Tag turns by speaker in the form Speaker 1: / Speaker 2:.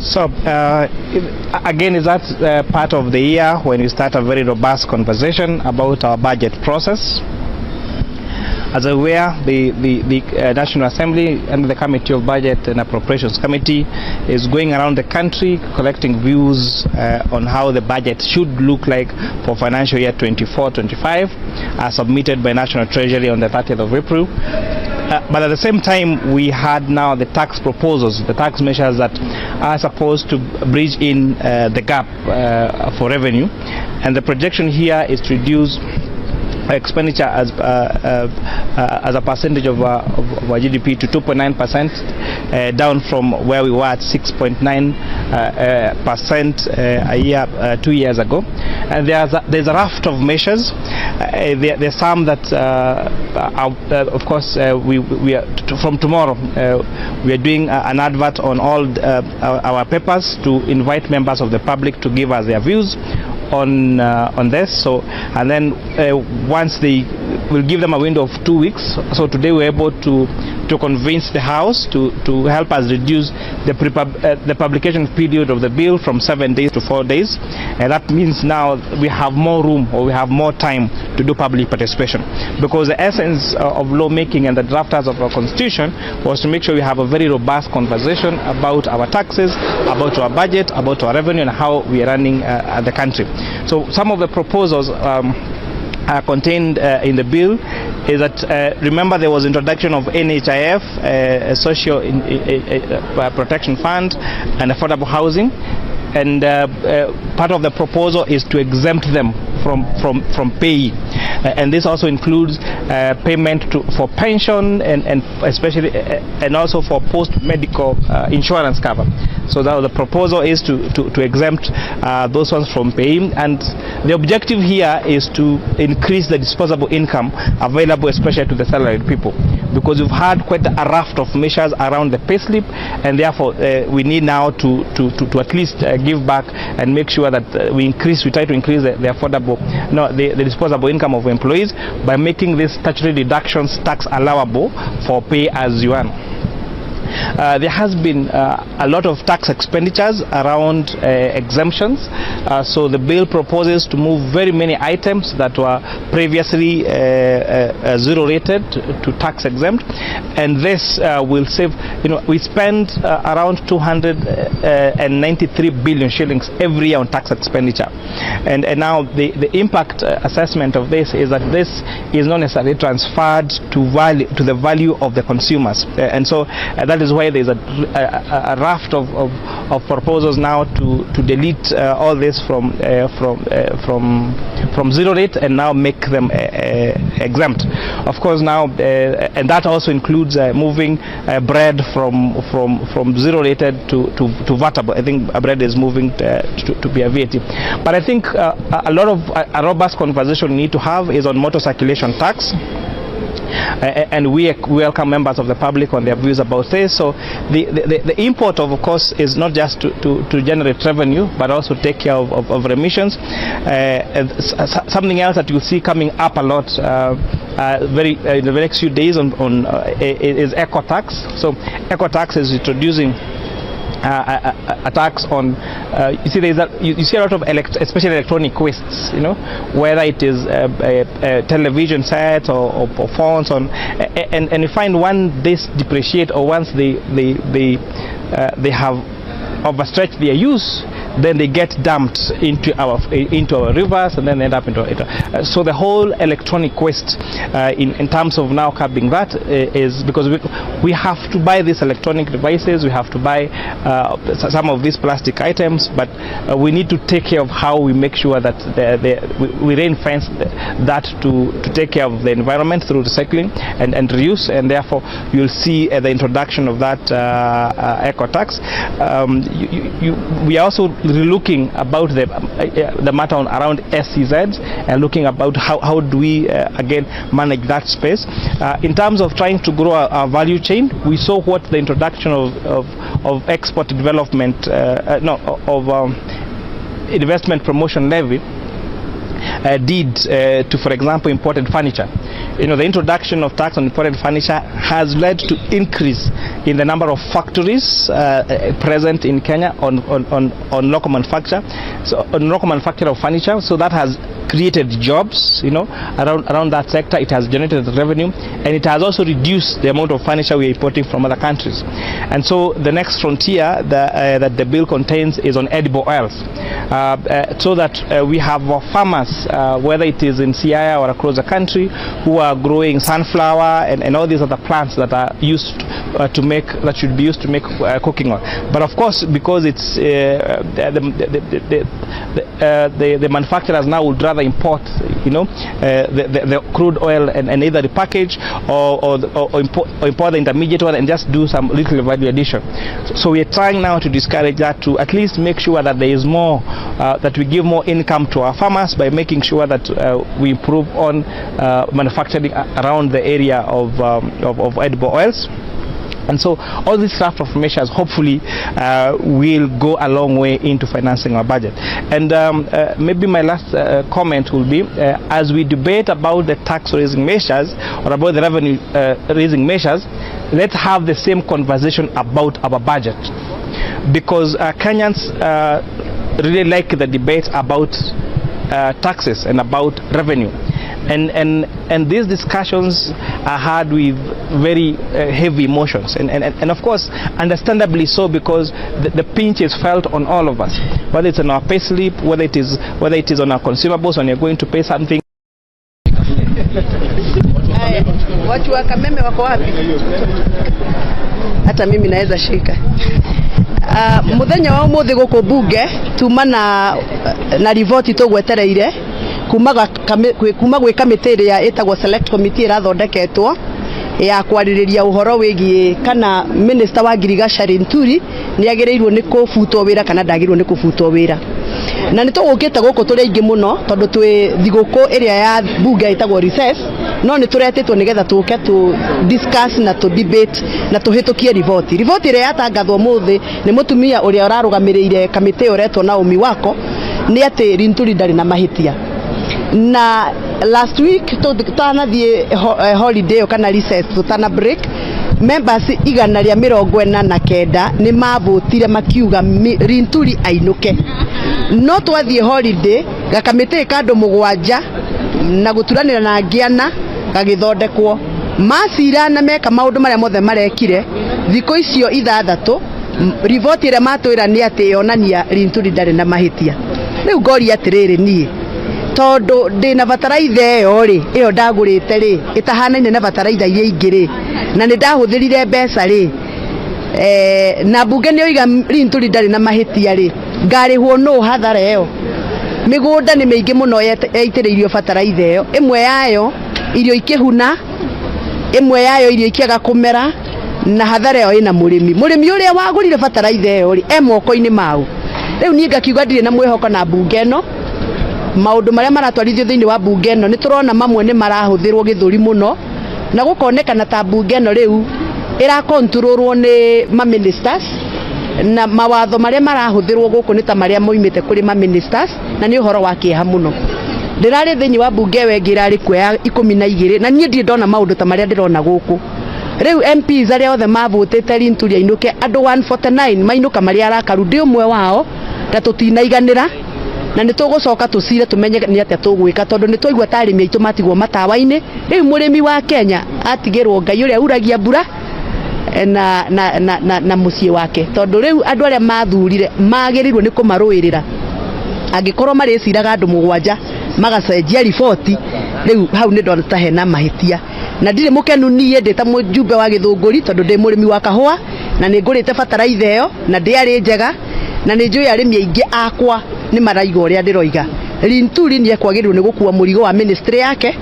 Speaker 1: So again, is that part of the year when we start a very robust conversation about our budget process. As aware, the National Assembly and the Committee of Budget and Appropriations Committee is going around the country collecting views on how the budget should look like for financial year 24-25, as submitted by National Treasury on the 30th of April. But at the same time, we had now the tax proposals, the tax measures that are supposed to bridge in the gap for revenue. And the projection here is to reduce expenditure as a percentage of our GDP to 2.9%, down from where we were at 6.9% a year, 2 years ago. And there's a raft of measures. There's some that, of course, we are from tomorrow. We are doing an advert on all our papers to invite members of the public to give us their views on this. So, and then once we'll give them a window of 2 weeks. So today we're able to convince the House to help us reduce the publication period of the bill from 7 days to 4 days, and that means now we have more room, or we have more time to do public participation, because the essence of lawmaking and the drafters of our constitution was to make sure we have a very robust conversation about our taxes, about our budget, about our revenue, and how we are running the country. So some of the proposals are contained in the bill is that, remember, there was introduction of NHIF, a social protection fund, and affordable housing, and part of the proposal is to exempt them from pay, and this also includes payment for pension and especially and also for post-medical insurance cover. So that the proposal is to exempt those ones from paying, and the objective here is to increase the disposable income available especially to the salaried people, because we've had quite a raft of measures around the payslip, and therefore we need now to at least give back and make sure that we try to increase the disposable income of employees by making these statutory deductions tax allowable for pay as you earn. There has been a lot of tax expenditures around exemptions, so the bill proposes to move very many items that were previously zero rated to tax exempt, and this will save, we spend around 293 billion shillings every year on tax expenditure, and now the impact assessment of this is that this is not necessarily transferred to the value of the consumers, and so that is why there's a raft of proposals now to delete all this from zero rate and now make them exempt. Of course, now and that also includes moving bread from zero rated to vatable. I think bread is moving to be a VAT. But I think a robust conversation we need to have is on motor circulation tax. And we welcome members of the public on their views about this. So the import of course is not just to generate revenue, but also take care of remissions. Something else that you'll see coming up a lot in the next few days is eco tax. So eco tax is introducing a tax on you see you see a lot of especially electronic wastes, whether it is television sets or phones and you find once this depreciate, or once they have overstretched their use, then they get dumped into our rivers, and then end up into so the whole electronic waste in terms of now curbing that is because we have to buy these electronic devices, we have to buy some of these plastic items, but we need to take care of how we make sure that we ring-fence that to take care of the environment through recycling and reuse, and therefore you'll see the introduction of that eco tax. We are also looking about the matter around SCZs and looking about how do we again manage that space in terms of trying to grow our value chain. We saw what the introduction of export development investment promotion levy did to, for example, imported furniture. the introduction of tax on imported furniture has led to increase in the number of factories present in Kenya on local manufacture, on local manufacture of furniture. So that has created jobs, around that sector. It has generated revenue, and it has also reduced the amount of furniture we are importing from other countries. And so the next frontier that the bill contains is on edible oils, so that we have farmers, whether it is in Siaya or across the country, who are growing sunflower and all these other plants that are used that should be used to make cooking oil. But of course, because it's the manufacturers now would rather import, the crude oil and either repackage or import the intermediate oil and just do some little value addition. So we are trying now to discourage that, to at least make sure that there is more, that we give more income to our farmers by making sure that we improve on manufacturing around the area of edible oils. And so all these raft of measures hopefully will go a long way into financing our budget. And maybe my last comment will be, as we debate about the tax raising measures or about the revenue raising measures, let's have the same conversation about our budget, because Kenyans really like the debate about taxes and about revenue. And these discussions are had with very heavy emotions, and of course understandably so, because the pinch is felt on all of us, whether it's on our pay slip, whether it is on our consumables when you're going to pay something.
Speaker 2: Watu wa Kameme wako wapi? Hata mimi naweza shika. Muthenya wa umuthi guku bunge tuma na rivoti tugwetereire kuma gwe kamiti ya etagwo select committee irathondeketwo ya kwaririria uhoro wigie kana minister wa Agriculture Nturi ni agirirwo ni kubutwo wira kana ndagirirwo ni kubutwo wira. Na nitugukite guku turi aingi muno tondu twi thiguku area ya bunge etagwo recess, no ni turetetwo nigetha tuke tu discuss na tu debate na tuhitukie rivoti ire yatangathwo muthi ni mutumia uria urarugamirire kamiti uretwo na umi wako ni ati Nturi ndari na mahitia. Na last week tutanathie holiday kana recess tutana break, members 149 ni mavotire makiuga Nturi ainuke. No twathie holiday gakamite kando mugwanja na guturanira na ngiana gagithondekwo macira na meka maundu maria mothe marekire thiko icio 6 rivoti ire matwira ni ati yonania Nturi ndari na mahitia. Riu ngori atiriri nie tondu ndina bataraitha iyo ndagurite itahanaine na bataraitha iria ingĩ na ni ndahuthirire mbeca na bunge ni oiga Nturi ndari na mahitia ngarihwo no hathara iyo. Migunda ni meingi muno yaitiriirio bataraitha iyo, imwe yayo irio ikihuna, imwe yayo irio ikiaga kumera, na hathara iyo ina murimi uria wagurire bataraitha iyo moko-ini mau. Riu nie ngakiuga ndire na mwihoko na bunge no. Maundu maria maratwarithio thiini wa bunge no niturona mamwe ni marahuthirwo githuri muno, na gukonekana ta bunge no riu ira controlwo ni ma ministers, na mawatho maria marahuthirwo guku ni ta maria moimite kuri ma ministers, na ni uhoro wa kieha muno. Ndirari thiini wa bunge wengirari kweya 12 na nie ndona maundu ta maria ndirona guku. Riu MPs aria othe mavotete Nturi ainuke, andu 149 mainuka maria arakaru ndi umwe wao, ta tutinaiganira na nitugucoka tucire tumenye ni atia tugwika, tondu ni twaigua tarimi aitu matigwo matawa-ini. Riu murimi wa Kenya atigirwo Ngai uria uragia mbura na mucii wake, tondu riu andu aria mathurire magirirwo ni kumaruirira. Angikorwo mariciraga andu 7 magacenjia riboti, riu hau ni ndona ta hena mahitia. Na ndire mukenu nie ndita mujumbe wa githunguri tondu ndi murimi wa kahua na ni ngurite bataraitha iyo na ndiari njega, na ni njui arimi aingi akwa ni maraiga uria ndiroiga. Nturi ni ekwagirirwo ni gukua murigo wa ministry yake.